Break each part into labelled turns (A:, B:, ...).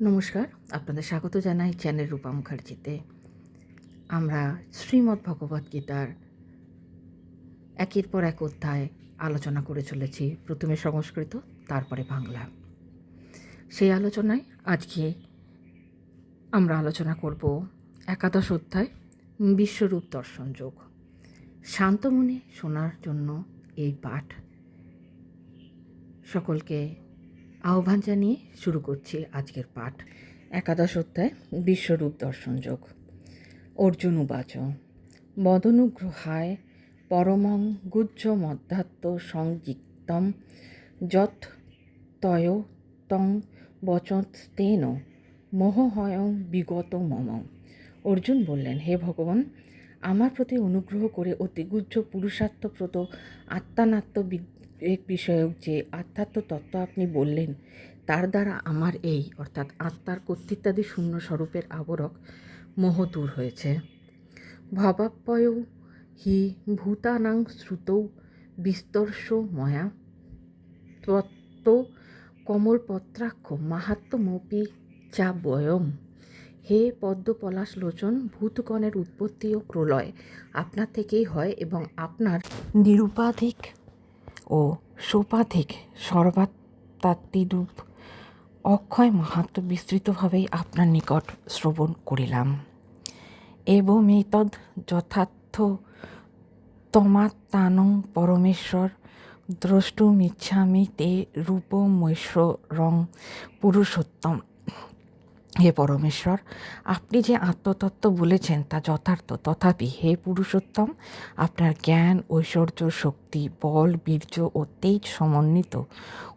A: নমস্কার, আপনাদের স্বাগত জানাই চ্যানেল রূপা মুখার্জিতে। আমরা শ্রীমদ্ ভগবদ্গীতার একের পর এক অধ্যায় আলোচনা করে চলেছি, প্রথমে সংস্কৃত, তারপরে বাংলা। সেই আলোচনায় আজকে আমরা আলোচনা করব একাদশ অধ্যায়, বিশ্বরূপ দর্শন যোগ। শান্ত মনে শোনার জন্য এই পাঠ। সকলকে আহ্বান জানিয়ে শুরু করছি আজকের পাঠ। একাদশ অধ্যায়, বিশ্বরূপ দর্শন যোগ। অর্জুন উবাচ মদনুগ্রহায় পরমং গুহ্য মধ্যাত্ম সংযুক্তম যৎ তয় তং বচস্তেন মোহহয়ং বিগত মম। অর্জুন বললেন, হে ভগবান, আমার প্রতি অনুগ্রহ করে অতিগুহ্য পুরুষার্থপ্রদ আত্মানাত্ম বিবেক বিষয়ক যে আধ্যাত্ম তত্ত্ব আপনি বললেন, তার দ্বারা আমার এই অর্থাৎ আত্মার কর্তৃত্বাদি শূন্য স্বরূপের আবরক মোহ দূর হয়েছে। ভবাপ্যয় হি ভূতানাং শ্রুতৌ বিস্তর্ষ ময়া ত্বত্ত কমলপত্রাক্ষ মাহাত্ম্যমপি চা বয়ম। হে পদ্মপলাশ লোচন, ভূতগণের উৎপত্তি ও প্রলয় আপনার থেকেই হয় এবং আপনার নিরুপাধিক ও সোপাধিক সর্বাত্মাত্মিরূপ অক্ষয় মাহাত্ম্য বিস্তৃতভাবেই আপনার নিকট শ্রবণ করিলাম। এবমেতদ যথার্থ তমাত্মানং পরমেশ্বর দ্রষ্টুমিচ্ছামি তে রূপমৈশ্বরং পুরুষোত্তম। হে পরমেশ্বর, আপনি যে আত্মতত্ত্ব বলেছেন তা যথার্থ, তথাপি হে পুরুষোত্তম, আপনার জ্ঞান, ঐশ্বর্য, শক্তি, বল, বীর্য ও তেজ সমন্বিত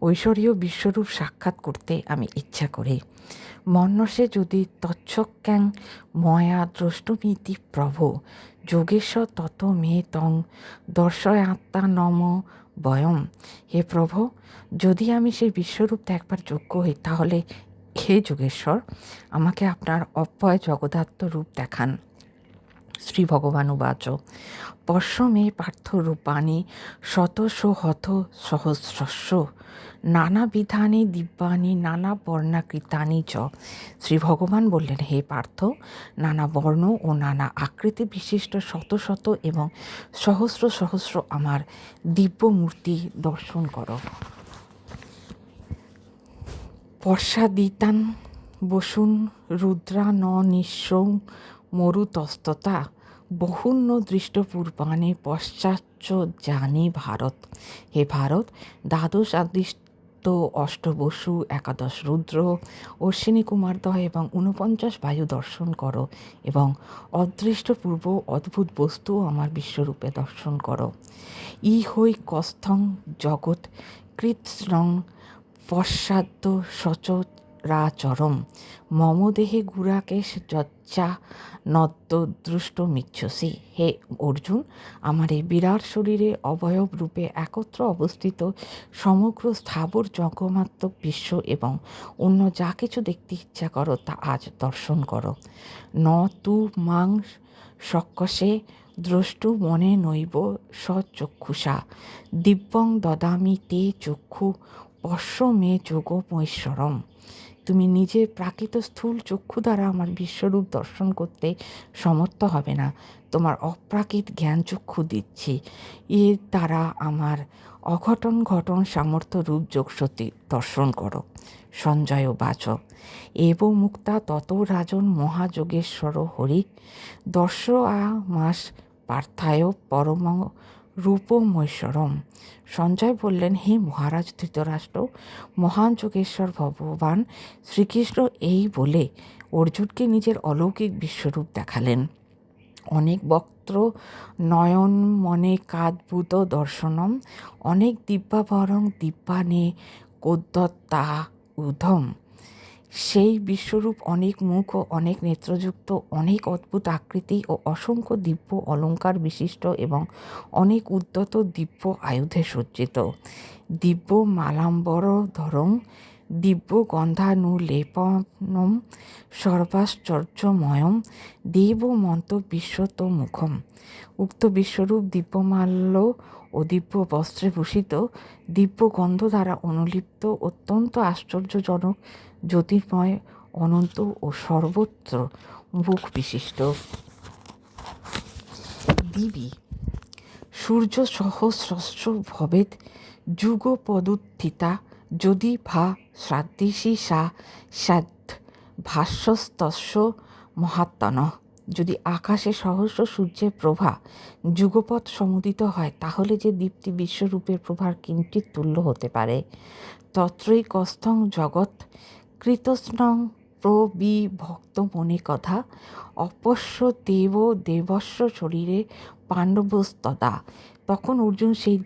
A: ঐশ্বরীয় বিশ্বরূপ সাক্ষাৎ করতে আমি ইচ্ছা করি। মন্যসে যদি তচ্ছক্যাং ময়া দ্রষ্টুমিতি প্রভো যোগেশ্বর তত মে তং দর্শয়াত্মা নম বয়ম। হে প্রভু, যদি আমি সেই বিশ্বরূপ দেখবার যোগ্য হই, তাহলে হে যোগেশ্বর, আমাকে আপনার অব্যয় জগদাত্ম রূপ দেখান। শ্রী ভগবান উবাচ পশ্য মে পার্থ রূপাণি শতশ হত সহস্রস্য নানাবিধানি দিব্যানি নানা বর্ণাকৃতানি চ। শ্রী ভগবান বললেন, হে পার্থ, নানা বর্ণ ও নানা আকৃতি বিশিষ্ট শত শত এবং সহস্র সহস্র আমার দিব্য মূর্তি দর্শন করো। পশ্চাদিতান বসুন রুদ্রা ন নিঃস্বং মরুতস্ততা বহুন্য দৃষ্টপূর্বাণে পশ্চাচ্চ জানি ভারত। হে ভারত, দ্বাদশ আদিষ্ট অষ্টবসু, একাদশ রুদ্র, অশ্বিনী কুমারদ্বয় এবং 49 বায়ু দর্শন করো এবং অদৃষ্টপূর্ব অদ্ভুত বস্তু আমার বিশ্বরূপে দর্শন করো। ই হৈ কস্থং জগৎ কৃৎস্নং পশ্চাদ্য সচরাচরম মম দেহে গুড়াকেশ যচ্চা নদ্য দৃষ্টমিচ্ছসি। হে অর্জুন, আমার এই বিরাট শরীরে অবয়ব রূপে একত্র অবস্থিত সমগ্র স্থাবর জগমাত্মক বিশ্ব এবং অন্য যা কিছু দেখতে ইচ্ছা করো তা আজ দর্শন করো। ন তু মাং সক্কসে দ্রষ্টু মনে নৈব সচক্ষুষা দিব্যং দদামি তে চক্ষু পশ্য মে যোগমৈশ্বরম। তুমি নিজে প্রাকৃত স্থূল চক্ষু দ্বারা আমার বিশ্বরূপ দর্শন করতে সমর্থ হবে না, তোমার অপ্রাকৃত জ্ঞান চক্ষু দিচ্ছি, এর দ্বারা আমার অঘটন ঘটন সামর্থ্য রূপ যোগসতী দর্শন করো। সঞ্জয় বাচ এব মুক্তা তত রাজন মহাযোগেশ্বর হরি দর্শ আ মাস পার্থায় পরম রূপমৈশ্বরম। সঞ্জয় বললেন, হে মহারাজ ধৃতরাষ্ট্র, মহান যোগেশ্বর ভগবান শ্রীকৃষ্ণ এই বলে অর্জুনকে নিজের অলৌকিক বিশ্বরূপ দেখালেন। অনেক বক্ত্র নয়ন মনে কাদ্ভূত দর্শনম অনেক দিব্যাভরং দিব্যানে কোদ্যত্তা উধম। সেই বিশ্বরূপ অনেক মুখ ও অনেক নেত্রযুক্ত, অনেক অদ্ভুত আকৃতি ও অসংখ্য দিব্য অলঙ্কার বিশিষ্ট এবং অনেক উদ্যত দিব্য আয়ুধে সজ্জিত। দিব্য মালাম্বরধরং দিব্য গন্ধানুলেপনম সর্বাশ্চর্যময়ম দেব মন্ত বিশ্বত মুখম। উক্ত বিশ্বরূপ দিব্যমাল্য ও দিব্য বস্ত্রে ভূষিত, দিব্য গন্ধ দ্বারা অনুলিপ্ত, অত্যন্ত আশ্চর্যজনক, জ্যোতির্ময়, অনন্ত ও সর্বত্র মুখ বিশিষ্ট। দিবি সূর্য সহস্রস্র ভবেৎ যুগপদুত্থিতা যদি ভা শ্রাদ্দেশী সা স্যাদ ভাস্বস্তস্য মহাত্মনঃ। যদি আকাশে সহস্র সূর্যের প্রভা যুগপৎ সমুদিত হয়, তাহলে যে দীপ্তি বিশ্বরূপের প্রভার কিঞ্চিৎ তুল্য হতে পারে। তত্রৈকস্থং জগৎ কৃতস্নং প্রবিভক্ত মনে কথা অপশ্য দেব দেবস্য শরীরে পাণ্ডবস্তদা। তখন অর্জুন সেই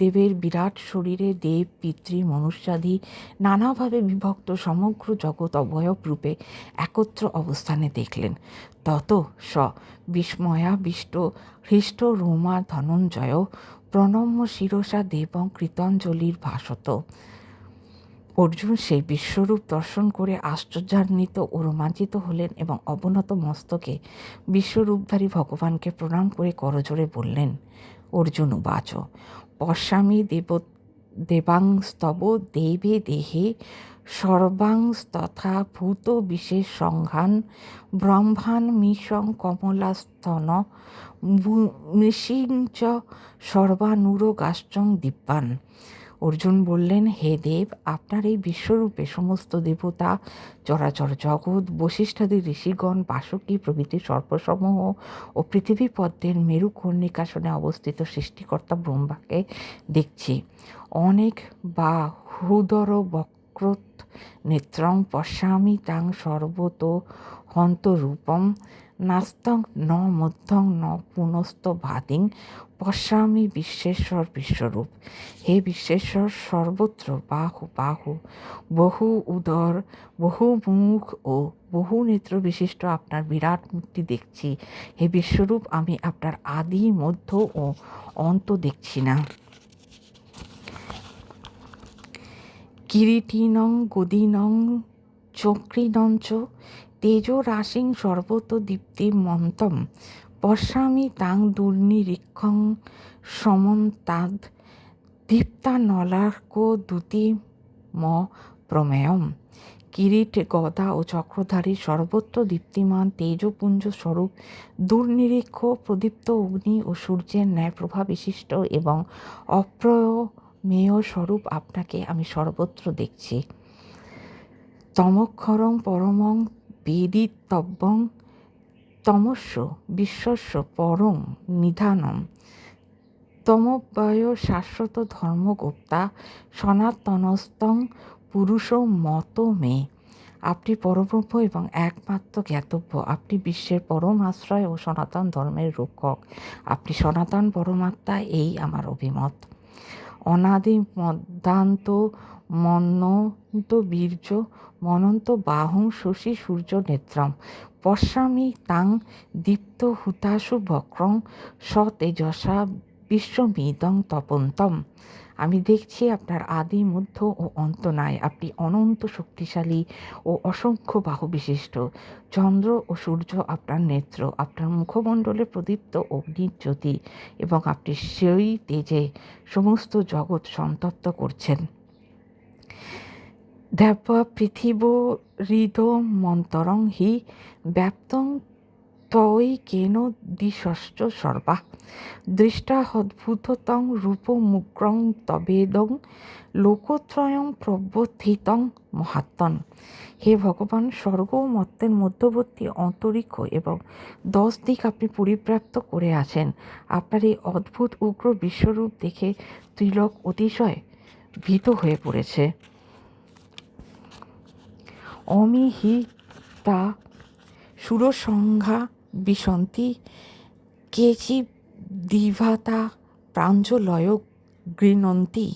A: দেবের বিরাট শরীরে দেব, পিতৃ, মনুষ্যাদি নানাভাবে বিভক্ত সমগ্র জগৎ অবয়ব রূপে একত্র অবস্থানে দেখলেন। তত স বিস্ময়াবিষ্ট হৃষ্ট রোমা ধনঞ্জয় প্রণম্য শিরসা দেবং কৃতাঞ্জলির ভাষত। অর্জুন সেই বিশ্বরূপ দর্শন করে আশ্চর্যান্বিত ও রোমাঞ্চিত হলেন এবং অবনত মস্তকে বিশ্বরূপধারী ভগবানকে প্রণাম করে করজোড়ে বললেন। অর্জুন উবাচ পশ্যামি দেবাংস্তব দেবে দেহে সর্বাংস্তথা ভূত বিশেষ সংঘান ব্রহ্মাণ মিশং কমলাস্তন মৃষিঞ্চ সর্বানুরগাশ্চং দিব্যান। অর্জুন বললেন, হে দেব, আপনার এই বিশ্বরূপে সমস্ত দেবতা, চরাচর জগৎ, বশিষ্ঠাদি ঋষিগণ, বাসুকী প্রভৃতি সর্পসমূহ ও পৃথিবী পদ্মের মেরু কর্ণিকাসনে অবস্থিত সৃষ্টিকর্তা ব্রহ্মাকে দেখছি। অনেক বা হৃদর বক্রোত নেত্রং পশ্যামি তাং সর্বত হন্তরূপম নাস্তং ন মধ্যং ন পুনস্ত ভাদিং পশ্যামি বিশ্বেশ্বর বিশ্বরূপ। হে বিশ্বেশ্বর, সর্বত্র বাহু বাহু, বহু উদর, বহু মুখ ও বহু নেত্র বিশিষ্ট আপনার বিরাট মূর্তি দেখছি। হে বিশ্বরূপ, আমি আপনার আদি, মধ্য ও অন্ত দেখছি না। কিরীটিনং গদিনং চক্রিণঞ্চ তেজো রাশিং সর্বত দীপ্তিমন্তম পশ্যামি তাং দুর্নিরীক্ষং সমন্তাদ দীপ্তানলার্ক দ্যুতিম প্রমেয়ম। কিরীট, গদা ও চক্রধারী, সর্বত্র দীপ্তিমান তেজপুঞ্জ স্বরূপ, দুর্নিরীক্ষ, প্রদীপ্ত অগ্নি ও সূর্যের ন্যায় প্রভা বিশিষ্ট এবং অপ্রমেয় স্বরূপ আপনাকে আমি সর্বত্র দেখছি। তমক্ষরং পরমং বেদিতব্যং তমস্য বিশ্বস্য পরং নিধানম তমব্যয় শাশ্বত ধর্মগুপ্তা সনাতনস্তং পুরুষ মত মে। আপনি পরব্রহ্ম এবং একমাত্র জ্ঞাতব্য। আপনি বিশ্বের পরম আশ্রয় ও সনাতন ধর্মের রক্ষক। আপনি সনাতন পরমাত্মা, এই আমার অভিমত। অনাদি মধ্যান্ত মন্যন্ত বীর্য মনন্ত বাহুং শশী সূর্য নেত্রম পশ্যামি তাং দীপ্ত হুতাশু বক্রং সতেজসা বিশ্বমিদং তপন্তম। আমি দেখছি আপনার আদি, মধ্য ও অন্ত নাই। আপনি অনন্ত শক্তিশালী ও অসংখ্য বাহু বিশিষ্ট। চন্দ্র ও সূর্য আপনার নেত্র, আপনার মুখমণ্ডলে প্রদীপ্ত অগ্নির জ্যোতি, এবং আপনি সেই তেজে সমস্ত জগৎ সন্তপ্ত করছেন। দেবা পৃথিবীরিদমন্তরং হি ব্যাপ্তং ত্বয়ৈকেন দিশশ্চ সর্বাঃ দৃষ্টাহদ্ভুতং রূপমুগ্রং তবেদং লোকত্রয়ং প্রবর্ধিতং মহাত্মন। হে ভগবান, স্বর্গ ও মর্ত্যের মধ্যবর্তী অন্তরিক্ষ এবং 10 দিক আপনি পরিব্যাপ্ত করে আছেন। আপনার এই অদ্ভুত উগ্র বিশ্বরূপ দেখে ত্রিলোক অতিশয় ভীত হয়ে পড়েছে। অমিহিতা সুরসংঘা বিশন্তি কেচি দিভাতা প্রাঞ্জলয় গৃণন্তি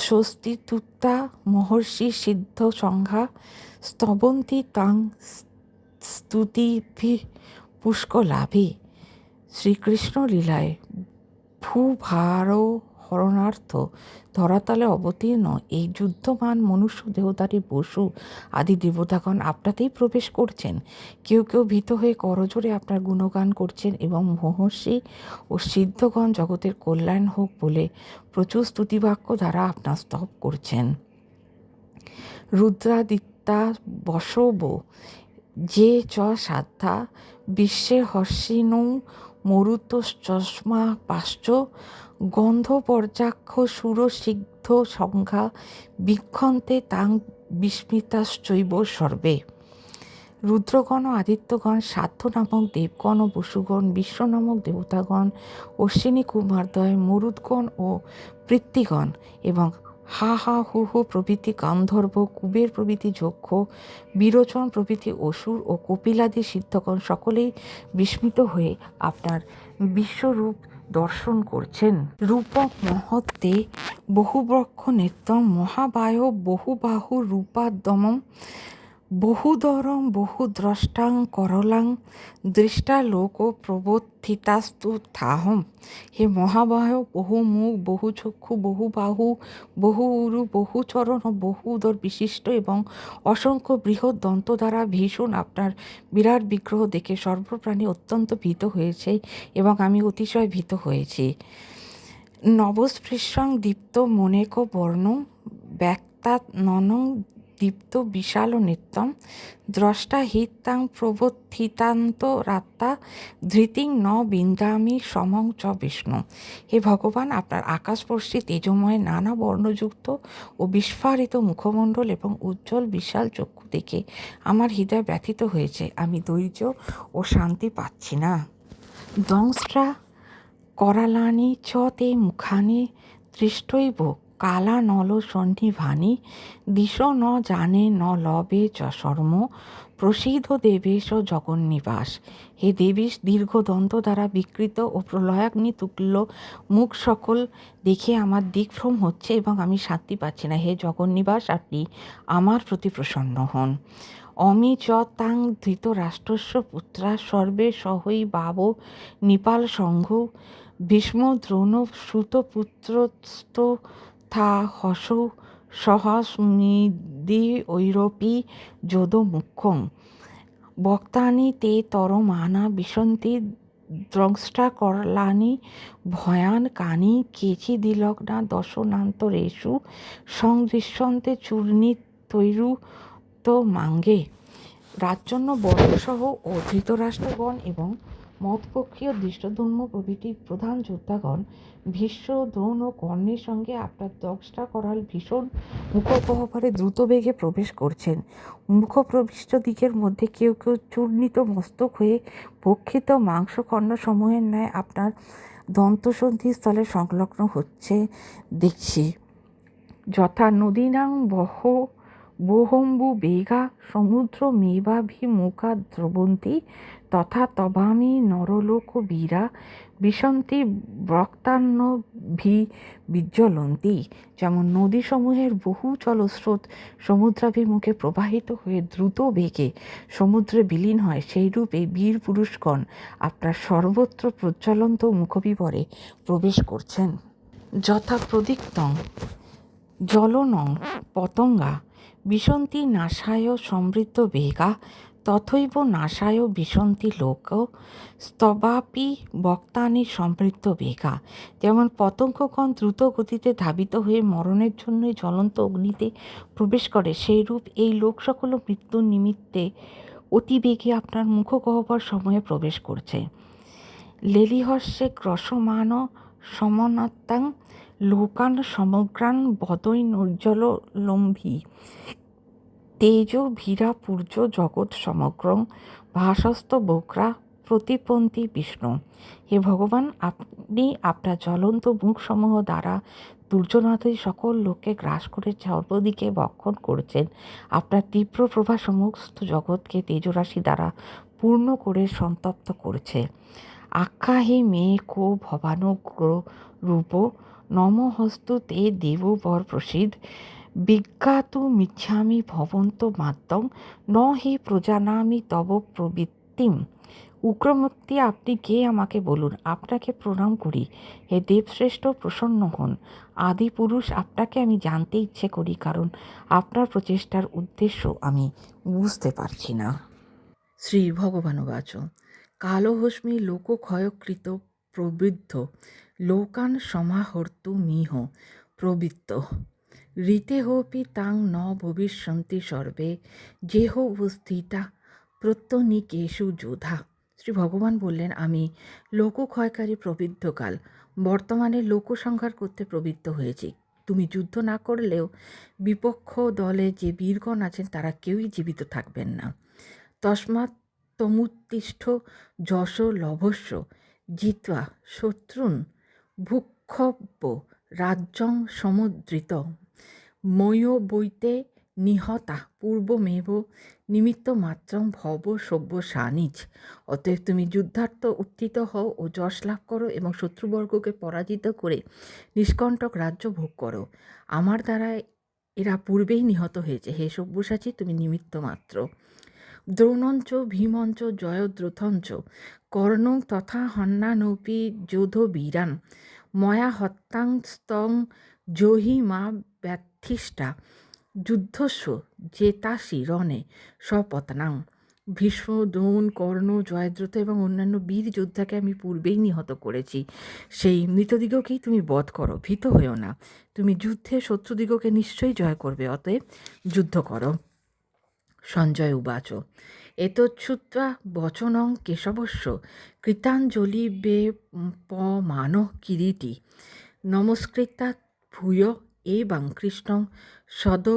A: স্বস্তিতুত্তা মহর্ষি সিদ্ধ সংঘা স্তবন্তি তাং স্তুতিভি পুষ্কলাভে। শ্রীকৃষ্ণ লীলায় ভূভারহরণার্থ ধরাতলে অবতীর্ণ এই যুদ্ধমান মনুষ্য দেহধারী বসু আদি দেবতাগণ আপনাতেই প্রবেশ করছেন। কেউ কেউ ভীত হয়ে করজোড়ে আপনার গুণগান করছেন এবং মহর্ষি ও সিদ্ধগণ জগতের কল্যাণ হোক বলে প্রচুর স্তুতিবাক্য দ্বারা আপনার স্তব করছেন। রুদ্রাদিত্য বিদ্যা বসব যে চ সাধ্যা বিশ্বে হর্ষিণৌ মরুতশ্চষ্মা পাশ্চ গন্ধপর্যাক্ষ সুরসিদ্ধ সংজ্ঞা বিক্ষন্তে তাং বিস্মিতাশ্চৈব সর্বে। রুদ্রগণ ও আদিত্যগণ, সাধ্য নামক দেবগণ ও বসুগণ, বিশ্ব নামক দেবতাগণ, অশ্বিনী কুমারদ্বয়, মরুদ্গণ ও পৃত্তিগণ এবং হা হা হু হু প্রভৃতি গান্ধর্ব, কুবের প্রভৃতি যক্ষ, বিরোচন প্রভৃতি অসুর ও কপিলাদি সিদ্ধগণ সকলেই বিস্মিত হয়ে আপনার বিশ্বরূপ দর্শন করছেন। রূপক মহত্তে বহুবক্ষ নেত্রম মহাবায় বহুবাহু রূপাদ্যমম বহুদরং বহুদ্রষ্টাং করলাং দৃষ্টালোক প্রবোত্থিতাস্তু থাহম। হে মহাবাহ, বহু মুখ, বহু চক্ষু, বহু বাহু, বহু উরু, বহু চরণ ও বহু উদর বিশিষ্ট এবং অসংখ্য বৃহৎ দন্ত দ্বারা ভীষণ আপনার বিরাট বিগ্রহ দেখে সর্বপ্রাণী অত্যন্ত ভীত হয়েছে এবং আমি অতিশয় ভীত হয়েছি। নবস্পৃশ্যং দীপ্ত মনেক বর্ণ ব্যক্তাৎ ননং দীপ্ত বিশাল নেত্রম দ্রষ্টা হিতাং প্রবোত্থিতান্ত রাত্তা ধৃতিং ন বিন্দামি সমং চ বিষ্ণু। হে ভগবান, আপনার আকাশস্পর্শী তেজময় নানা বর্ণযুক্ত ও বিস্ফারিত মুখমণ্ডল এবং উজ্জ্বল বিশাল চক্ষু দেখে আমার হৃদয় ব্যথিত হয়েছে। আমি ধৈর্য ও শান্তি পাচ্ছি না। দংস্ট্রা करालानि च ते मुखानि दृष्टैव काला नल सन्निभानि दिशो न जाने न लवे च शर्म প্রসিদ্ধ দেবেশ জগন্নিবাস। হে দেবীশ, দীর্ঘ দন্ত দ্বারা বিকৃত ও প্রলয়াগ্নি তুল্য মুখ সকল দেখে আমার দিকভ্রম হচ্ছে এবং আমি শান্তি পাচ্ছি না। হে জগন্নিবাস, আপনি আমার প্রতি প্রসন্ন হন। অমি চ তাং ধৃতরাষ্ট্রস্য পুত্রা সর্বে সহৈ বাব নিপাল সংঘ ভীষ্ম দ্রোণ সুতপুত্রস্ত থা হসৌ সহস্মিদি ঐরপি যোদ মুখ্যং বক্তানি তে তরমানা বিশন্তি দ্রংষ্টা করলানি ভয়ান কানি কেচিদিলগ্না দশনান্তরেষু সংদৃশ্যন্তে চূর্ণি তৈরু তো মাঙ্গে। রাজন্য বর্ণসহ ও ধৃতরাষ্ট্রগণ এবং মতপক্ষীয় দৃষ্টধর্ম প্রভৃতি প্রধান যোদ্ধাগণ ভীষ্ম, দ্রোণ ও কর্ণের সঙ্গে আপনার দংষ্টা করাল ভীষণ মুখগহ্বরে দ্রুত বেগে প্রবেশ করছেন। মুখপ্রবিষ্ট দিকের মধ্যে কেউ কেউ চূর্ণিত মস্তক হয়ে ভক্ষিত মাংসখণ্ড সমূহের ন্যায় আপনার দন্তসন্ধিস্থলে সংলগ্ন হচ্ছে দেখছি। যথা নদীনাং বহম্বু বেগা সমুদ্র মেবাভিমুখা দ্রবন্তি তথা তবামি নরলোক বীরা বিশন্তি বক্তান্ন বিজ্জ্বলন্তি। যেমন নদীসমূহের বহু জলস্রোত সমুদ্রাভিমুখে প্রবাহিত হয়ে দ্রুত বেগে সমুদ্রে বিলীন হয়, সেইরূপে বীর পুরুষগণ আপনার সর্বত্র প্রজ্বলন্ত মুখবিবরে প্রবেশ করছেন। যথা প্রদীপ্তং জলনং পতঙ্গা বিশন্তি নাশায় সমৃদ্ধ বেগা তথৈব নাশায় বিশন্তি লোক স্তবাপি বক্তানি সমৃদ্ধ বেগা। যেমন পতঙ্গগণ দ্রুত গতিতে ধাবিত হয়ে মরণের জন্যই জ্বলন্ত অগ্নিতে প্রবেশ করে, সেইরূপ এই লোক সকল মৃত্যুর নিমিত্তে অতিবেগে আপনার মুখগহ্বর সময়ে প্রবেশ করছে। লেলিহস্যে গ্রসমান সমনত্তাং লোকান সমগ্রান বদৈ নৈর্জল লম্ভী তেজ ভীরা পূর্য জগৎ সমগ্রং ভাসস্ত বক্রা প্রতিপন্থী বিষ্ণু। হে ভগবান, আপনি আপনার জ্বলন্ত মুখসমূহ দ্বারা দুর্জনাদি সকল লোককে গ্রাস করে সর্বদিকে ভক্ষণ করছেন। আপনার তীব্র প্রভা সমস্ত জগৎকে তেজরাশি দ্বারা পূর্ণ করে সন্তপ্ত করছে। আখ্যা হি মে কো ভবানুগ্র রূপ নমহস্তু তে দেববর প্রসিদ্ধ বিজ্ঞাতুমিচ্ছামি ভবন্ত মাদ্যং ন হি প্রজানামি তব প্রবৃত্তিম। উগ্রমূর্তি, আপনি কে আমাকে বলুন, আপনাকে প্রণাম করি। হে দেবশ্রেষ্ঠ, প্রসন্ন হন। আদি পুরুষ, আপনাকে আমি জানতে ইচ্ছে করি, কারণ আপনার প্রচেষ্টার উদ্দেশ্য আমি বুঝতে পারছি না। শ্রী ভগবানুবাচ কালহস্মি লোকক্ষয়কৃত প্রবৃদ্ধ লোকান সমাহর্তু মিহ প্রবৃত্ত ঋতেহপি তাং ন ভবিষ্যন্তি সর্বে যেহ উপস্থিতা প্রত্যনিকেষু যোধা। শ্রী ভগবান বললেন, আমি লোকক্ষয়কারী প্রবৃদ্ধকাল বর্তমানে লোকসংহার করতে প্রবৃত্ত হয়েছি। তুমি যুদ্ধ না করলেও বিপক্ষ দলে যে বীরগণ আছেন তারা কেউই জীবিত থাকবেন না। তস্মাৎ তমুত্তিষ্ঠ যশ লভস্য জিত্বা শত্রুন ভুক্ষব্য রাজ্যং সমুদ্রিত ময়ো বৈতে নিহতা পূর্বমেব নিমিত্তমাত্রং ভব সভ্য সানিজ। অতএব তুমি যুদ্ধার্থ উত্থিত হও ও যশ লাভ করো এবং শত্রুবর্গকে পরাজিত করে নিষ্কণ্টক রাজ্য ভোগ করো। আমার দ্বারা এরা পূর্বেই নিহত হয়েছে। হে সব্যসাচী, তুমি নিমিত্ত মাত্র। দ্রোণঞ্চ ভীমঞ্চ জয়দ্রথঞ্চ কর্ণং তথা হন্যানপি যোধ বীরান ময়া হত্যাংস্তং জহি মা ব্যথিষ্ঠা যুদ্ধস্য জেতাসি রণে স্বপত্নাং। ভীষ্ম, দ্রোণ, কর্ণ, জয়দ্রথ এবং অন্যান্য বীর যোদ্ধাকে আমি পূর্বেই নিহত করেছি। সেই মৃতদিগকেই তুমি বধ করো। ভীত হইও না, তুমি যুদ্ধে শত্রুদিগকে নিশ্চয়ই জয় করবে। অতএব যুদ্ধ করো। সঞ্জয় উবাচ এতচ্ছুত্বা বচনং কেশবস্য কৃতাঞ্জলি বেপমান কিরীটি নমস্কৃতা ভূয় এবাং কৃষ্ণং সদ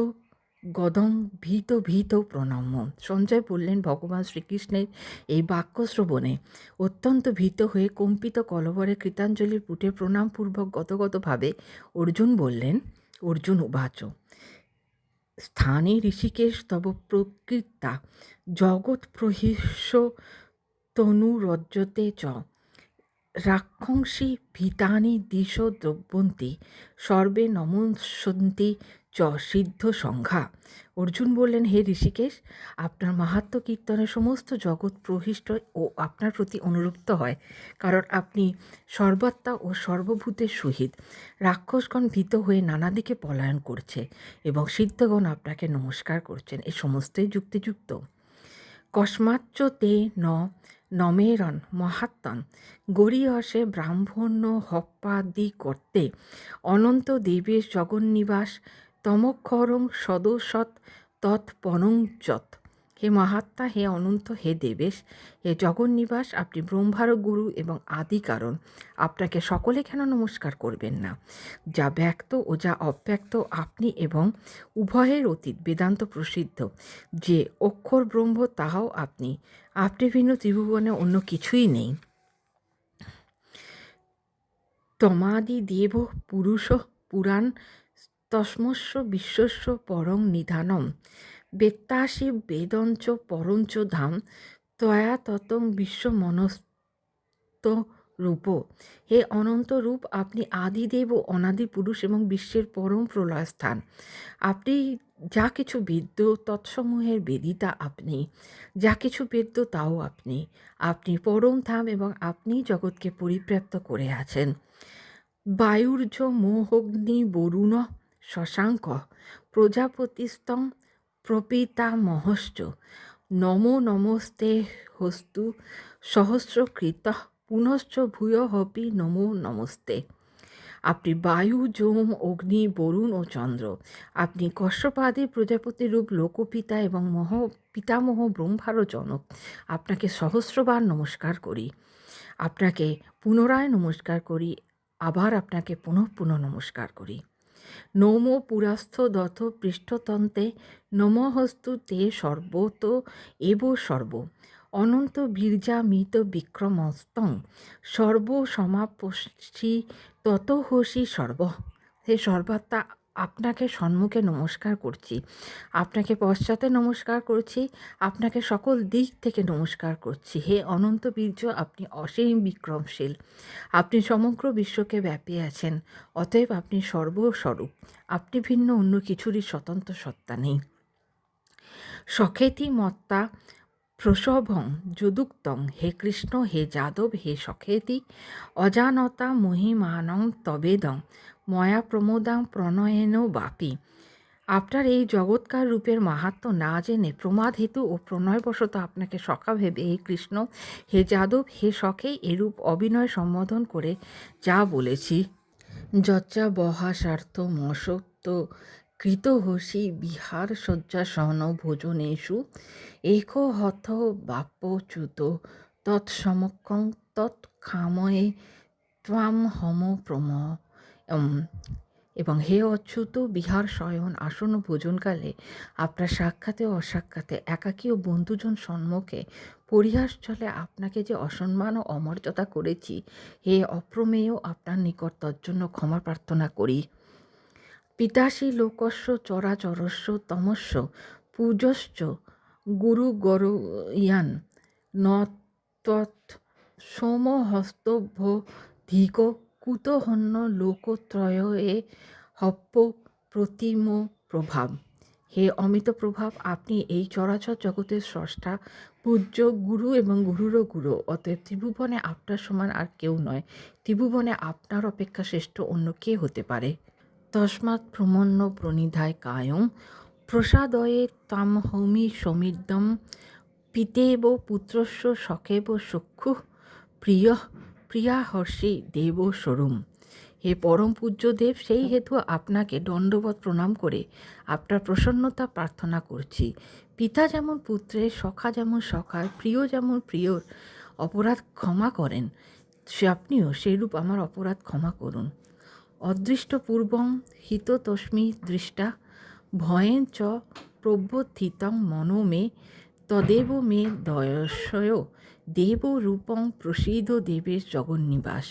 A: গদং ভীত ভীত প্রণম্য। সঞ্জয় বললেন, ভগবান শ্রীকৃষ্ণের এই বাক্য শ্রবণে অত্যন্ত ভীত হয়ে কম্পিত কলবরে কৃতাঞ্জলির পুটে প্রণামপূর্বক গদগদভাবে অর্জুন বললেন, অর্জুন উবাচ স্থানে ঋষিকেশ তব প্রকৃতা জগৎ প্রহিষ্য তনুরজ্জতে চ রাক্ষংসী ভীতানি দিশ দ্রব্যন্তি সর্বে নমস্যন্তি চ সিদ্ধ সংঘা। অর্জুন বললেন, হে ঋষিকেশ, আপনার মাহাত্ম্য কীর্তনে সমস্ত জগৎ প্রহিষ্ট ও আপনার প্রতি অনুরক্ত হয়, কারণ আপনি সর্বাত্মা ও সর্বভূতের সহিত। রাক্ষসগণ ভীত হয়ে নানা দিকে পলায়ন করছে এবং সিদ্ধগণ আপনাকে নমস্কার করছেন। এ সমস্তই যুক্তিযুক্ত। কস্মাচ্চ তে ন নমেরন মহাত্মন গরীয়সে ব্রাহ্মণ্য হপ্পাদি করতে অনন্ত দেবেশ জগন্নিবাস তমক্ষরং সদসৎ তৎপনঞ্চত। হে মহাত্মা, হে অনন্ত, হে দেবেশ, হে জগন্নিবাস, আপনি ব্রহ্মার গুরু এবং আদি কারণ। আপনাকে সকলে কেন নমস্কার করবেন না? যা ব্যক্ত ও যা অব্যক্ত আপনি এবং উভয়ের অতীত বেদান্ত প্রসিদ্ধ। যে অক্ষর ব্রহ্ম তাহাও আপনি। আপনি ভিন্ন ত্রিভুবনে অন্য কিছুই নেই। তমাদি দেব পুরুষ পুরাণ তস্মস্য বিশ্বস্য পরং নিধানম বেত্তাসি বেদঞ্চ পরঞ্চ ধাম তয়া ততং বিশ্বমনস্ত রূপ। হে অনন্ত রূপ, আপনি আদিদেব ও অনাদি পুরুষ এবং বিশ্বের পরম প্রলয় স্থান। আপনি যা কিছু বেদ্য তৎসমূহের বেদিতা আপনি, যা কিছু বেদ্য তাও আপনি। আপনি পরম ধাম এবং আপনি জগৎকে পরিব্যাপ্ত করে আছেন। বায়ুর্য মোহগ্নি বরুণ শশাঙ্ক প্রজাপতিস্তং প্রপিতামহশ্চ নমো নমস্তে হস্তু সহস্রকৃত পুনশ্চ ভূয়ঃপি নমো নমস্তে। আপনি বায়ু, যোম, অগ্নি, বরুণ ও চন্দ্র। আপনি কশ্যপাদি প্রজাপতিরূপ লোকপিতা এবং পিতামহ ব্রহ্মারও জনক। আপনাকে সহস্রবার নমস্কার করি, আপনাকে পুনরায় নমস্কার করি, আবার আপনাকে পুনঃ পুনঃ নমস্কার করি। নমো পুরাস্থ দথ পৃষ্ঠতন্তে নমহস্তু তে সর্বত এব সর্ব অনন্ত বীর্যামিত বিক্রমস্তং সর্ব সমাপসি তত হসি সর্ব। হে সর্বাত্মা, আপনাকে সম্মুখে নমস্কার করছি, আপনাকে পশ্চাতে নমস্কার করছি, আপনাকে সকল দিক থেকে নমস্কার করছি। হে অনন্ত বীর্য, আপনি অসীম বিক্রমশীল, আপনি সমগ্র বিশ্বকে ব্যাপী আছেন। অতএব আপনি সর্বস্বরূপ, আপনি ভিন্ন অন্য কিছুরই স্বতন্ত্র সত্তা নেই। সখেতি মত্তা প্রসভং যদুক্তং। হে কৃষ্ণ, হে যাদব, হে সখেতি অজানতা মহিমানং তবেদং ময়া প্রমোদাং প্রণয়েন বাপি। আপনার এই জগৎকার রূপের মাহাত্ম্য না জেনে প্রমাদ হেতু ও প্রণয়বশত আপনাকে সখা ভেবে হে কৃষ্ণ, হে যাদব, হে সখে এরূপ অভিনয় সম্বোধন করে যা বলেছি, যচ্চা বহাসার্থ মসত্ব কৃতহসি বিহারশয্যাসন ভোজনেষু একো হথ বাপ্যচ্যুত তৎসমক্ষং তৎক্ষাময়ে ত্বাম হম এবং হে অচ্যুত, বিহার শয়ন আসন ভোজনকালে আপনার সাক্ষাতে অসাক্ষাতে একাকী ও বন্ধুজন সম্মুখে পরিহাস চলে আপনাকে যে অসম্মান ও অমর্যাদা করেছি, হে অপ্রমেয়, আপনার নিকট তজ্জন্য ক্ষমা প্রার্থনা করি। পিতাসি লোকস্য চরাচরস্য তমস্য পূজশ্চ গুরুগরয়ান ন তৎ সোমহস্তভ্যধিক কুতহন্য লোকত্রয়ে হপ্য প্রতিম প্রভাব। হে অমিত প্রভাব, আপনি এই চরাচর জগতের স্রষ্টা, পূজ্য, গুরু এবং গুরুরও গুরু। অতএব ত্রিভুবনে আপনার সমান আর কেউ নয়। ত্রিভুবনে আপনার অপেক্ষা শ্রেষ্ঠ অন্য কে হতে পারে? তস্মাৎ প্রমন্ন প্রণিধায় কায়ং প্রসাদয়ে তাম হৌমি সমিদ্যম পিতেব পুত্রস্য সখেব চক্ষু প্রিয় প্রিয়াহর্ষি দেব স্বরূম। হে পরম পূজ্য দেব, সেই হেতু আপনাকে দণ্ডবৎ প্রণাম করে আপনার প্রসন্নতা প্রার্থনা করছি। পিতা যেমন পুত্রের, সখা যেমন সখার, প্রিয় যেমন প্রিয়র অপরাধ ক্ষমা করেন, সে আপনিও সেইরূপ আমার অপরাধ ক্ষমা করুন। অদৃষ্টপূর্বং হিততস্মি দৃষ্টা ভয়েন চ প্রবর্ধিতং মনো মে তদেব মে দয়স্বয় দেব রূপং প্রসীদ দেবের জগন্নিবাস।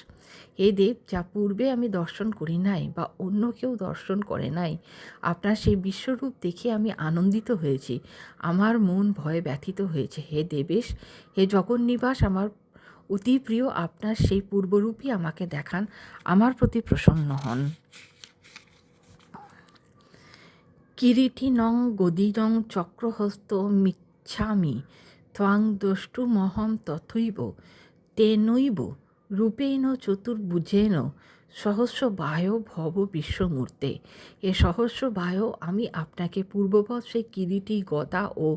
A: হে দেব, যা পূর্বে আমি দর্শন করি নাই বা অন্য কেউ দর্শন করে নাই, আপনার সেই বিশ্বরূপ দেখে আমি আনন্দিত হয়েছি। আমার মন ভয়ে ব্যথিত হয়েছে। হে দেবেশ, হে জগন্নিবাস, আমার অতি প্রিয় আপনার সেই পূর্বরূপই আমাকে দেখান, আমার প্রতি প্রসন্ন হন। কিরীটিনং গদিনং চক্রহস্ত মিচ্ছামি ত্বাং দ্রষ্টুমহং তথৈব তেনৈব রূপেণ চতুর্ভুজেন সহস্রবায় ভব বিশ্বমূর্তে। এ সহস্রবায়, আমি আপনাকে পূর্ববৎ সেই কিরীটি, গদা ও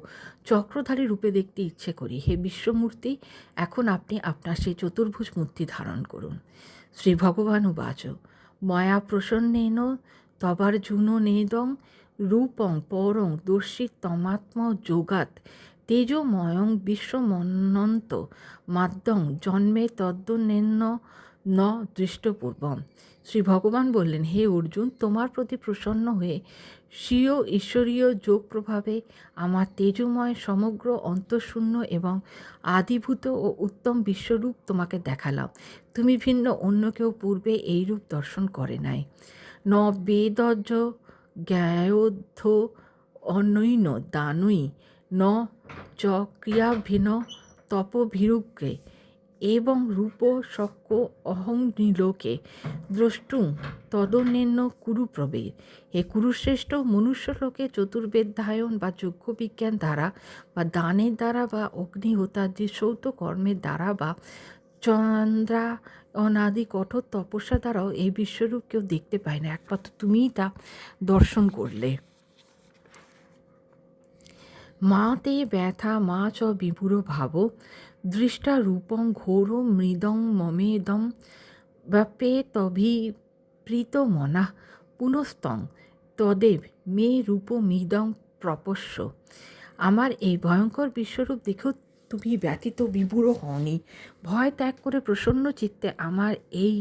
A: চক্রধারী রূপে দেখতে ইচ্ছে করি। হে বিশ্বমূর্তি, এখন আপনি আপনার সেই চতুর্ভুজ মূর্তি ধারণ করুন। শ্রী ভগবান উবাচ ময়া প্রসন্নেন তবার্জুন নেদং রূপং পরং দর্শিতমাত্ম যোগাৎ তেজোময়ং বিশ্বমনন্ত মাদ্যং জন্মে তদ্দন্যেন ন দৃষ্টপূর্বম। শ্রী ভগবান বললেন, হে অর্জুন, তোমার প্রতি প্রসন্ন হয়ে স্বীয় ঈশ্বরীয় যোগ প্রভাবে আমার তেজোময়, সমগ্র অন্তঃশূন্য এবং আদিভূত ও উত্তম বিশ্বরূপ তোমাকে দেখালাম। তুমি ভিন্ন অন্য কেউ পূর্বে এই রূপ দর্শন করে নাই। ন বেদজ জ্ঞায়োদ্ধ অনৈন দানৈ ন চ ক্রিয়াভিন্ন তপভিরুগ্রে এবং রূপ শক্য অহং নিলোকে দ্রষ্টুং তদন্যেন কুরু প্রবেদ। হে কুরুশ্রেষ্ঠ, মনুষ্যলোকে চতুর্বেদায়ন বা যজ্ঞ বিজ্ঞান দ্বারা বা দানের দ্বারা বা অগ্নিহোতাদি সৌত কর্মের দ্বারা বা চন্দ্রায়নাদি কঠোর তপস্যা দ্বারাও এই বিশ্বরূপ কেউ দেখতে পায় না, একমাত্র তুমিই তা দর্শন করলে। মা তে ব্যথা মা চ বিভুর ভাব দৃষ্টা রূপং ঘোর মৃদং মমেদম ব্যাপেতভিপ্রীত মনা পুনস্তং তদেব মে রূপমিদং প্রপশ্য। আমার এই ভয়ঙ্কর বিশ্বরূপ দেখেও তুমি ব্যথিত বিভুর হওনি। ভয় ত্যাগ করে প্রসন্ন চিত্তে আমার এই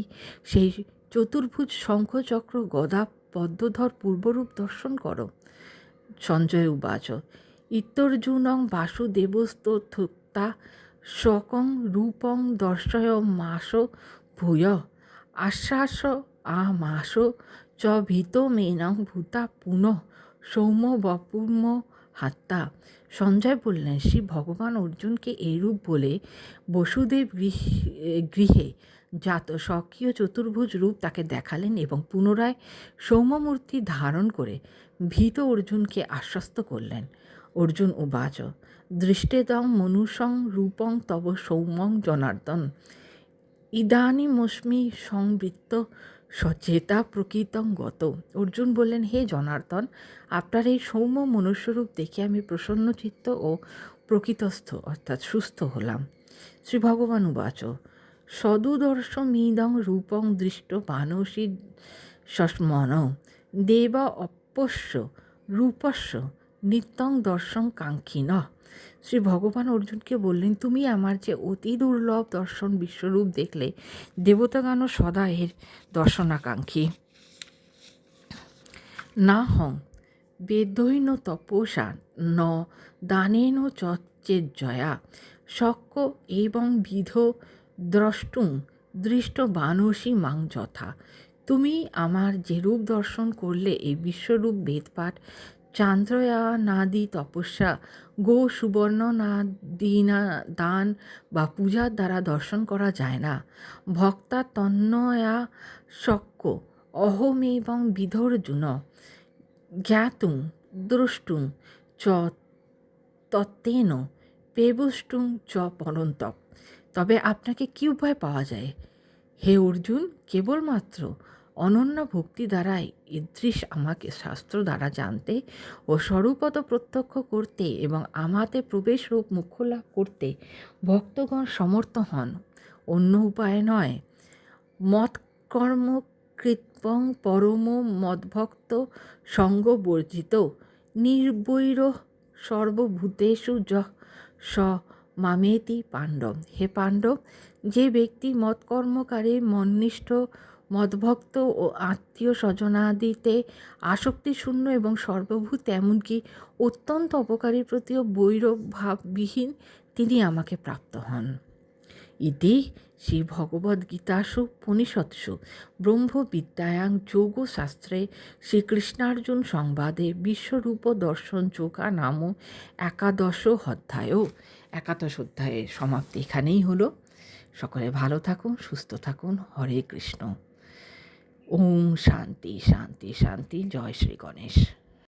A: সেই চতুর্ভুজ শঙ্খচক্র গদা পদ্মধর পূর্বরূপ দর্শন করো। সঞ্জয় উবাচ ইত্যর্জুনং বাসুদেবস্তথা শকং রূপং দর্শয় মাস ভূয় আশ্বাস আমাস চ ভীতমেনং ভূতা পুনঃ সৌম্য বপুর্ম হাত্তা। সঞ্জয় বললেন, শ্রী ভগবান অর্জুনকে এইরূপ বলে বসুদেব গৃহে জাত স্বকীয় চতুর্ভুজ রূপ তাকে দেখালেন এবং পুনরায় সৌম্যমূর্তি ধারণ করে ভীত অর্জুনকে আশ্বস্ত করলেন। অর্জুন উবাচ দৃষ্টেদং মনুষং রূপং তব সৌম্যং জনার্দন ইদানীমস্মি সংবৃত্ত সচেতা প্রকৃতং গত। অর্জুন বললেন, হে জনার্দন, আপনার এই সৌম্য মনুষ্যরূপ দেখে আমি প্রসন্নচিত্ত ও প্রকৃতস্থ অর্থাৎ সুস্থ হলাম। শ্রী ভগবান উবাচ সদুদর্শমিদং রূপং দৃষ্ট মানসী সস্মন দেবা পোষ্য রূপস্য নিত্যং দর্শন কাঙ্ক্ষী ন। শ্রী ভগবান অর্জুনকে বললেন, তুমি আমার যে অতি দুর্লভ দর্শন বিশ্বরূপ দেখলে, দেবতাগণ সদা এর দর্শনাকাঙ্ক্ষী। না হং বেদৈন তপসা ন দানেন চেজ্জয়া শক্য এবং বিধ দ্রষ্টুং দৃষ্টবানসি মাং যথা। তুমি আমার যে রূপ দর্শন করলে, এই বিশ্বরূপ বেদপাঠ, চান্দ্রয়ানাদি তপস্যা, গো সুবর্ণ নাদিনা দান বা পূজার দ্বারা দর্শন করা যায় না। ভক্তা তন্ময়া শক্য অহম এবং বিধর্জুন জ্ঞাতুং দ্রষ্টুং চ তত্ত্বেন পেবুষ্টুং চ পরন্তপ। তবে আপনাকে কী উপায় পাওয়া যায় হে অর্জুন? কেবলমাত্র অনন্য ভক্তি দ্বারাই ঈদৃশ আমাকে শাস্ত্র দ্বারা জানতে ও স্বরূপত প্রত্যক্ষ করতে এবং আমাতে প্রবেশরূপ মুখ্য লাভ করতে ভক্তগণ সমর্থ হন, অন্য উপায় নয়। মৎকর্ম কৃত্বং পরম মদ্ভক্ত সঙ্গ বর্জিত নির্বৈর সর্বভূতেষু স মামেতি পাণ্ডব। হে পাণ্ডব, যে ব্যক্তি মৎকর্মকারী, মননিষ্ঠ, মদভক্ত ও আত্মীয় স্বজনাদিতে আসক্তিশূন্য এবং সর্বভূত এমনকি অত্যন্ত অপকারীর প্রতিও বৈরব ভাববিহীন, তিনি আমাকে প্রাপ্ত হন। ইতি শ্রীভগবদ্গীতাসু উপনিষৎসু ব্রহ্মবিদ্যায়াং যোগশাস্ত্রে শ্রীকৃষ্ণার্জুন সংবাদে বিশ্বরূপ দর্শন যোগা নাম একাদশ অধ্যায়ের সমাপ্তি এখানেই হলো। সকলে ভালো থাকুন, সুস্থ থাকুন। হরে কৃষ্ণ। ওম শান্তি শান্তি শান্তি। জয় শ্রী গণেশ।